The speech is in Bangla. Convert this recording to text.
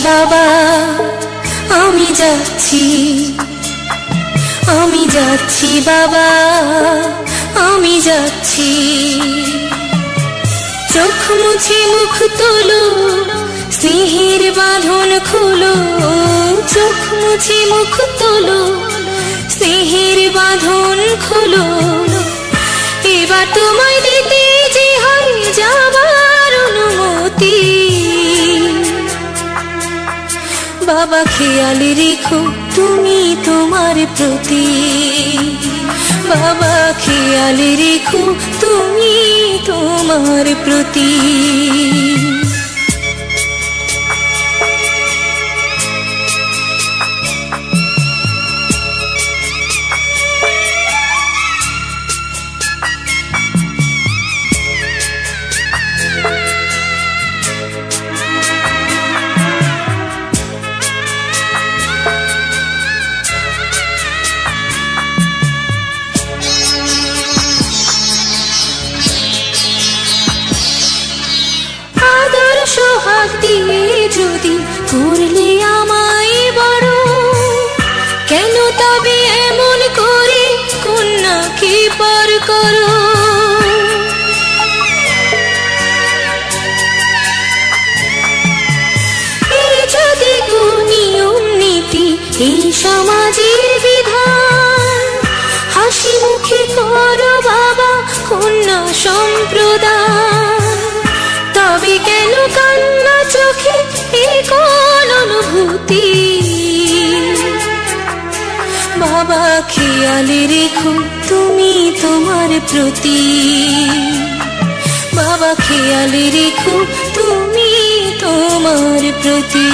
বাবা, আমি যাচ্ছি, আমি যাচ্ছি বাবা, আমি যাচ্ছি। চোখ মুছে মুখ তোলো, স্নেহের বাঁধন খোলো। চোখ মুছে মুখ তোলো, স্নেহের বাঁধন খোলো। এবার তোমায় দিতে যে হয় যাবার অনুমতি। বাবা খেয়াল রেখো তুমি তোমার প্রতি। বাবা খেয়াল রেখো তুমি তোমার প্রতি। সোহাগ দিয়ে যদি করলে আমায় বড়, কেন তবে এমন করে কন্যাকে পর করো? এই যদি নিয়ম নীতি, এই সমাজের বিধান, হাসি মুখে করো বাবা কন্যা সম্প্রদান। তবে কেন কান্না চোখে এই কোন অনুভূতি? বাবা খেয়াল রেখো তুমি তোমার প্রতি। বাবা খেয়াল রেখো তুমি তোমার প্রতি।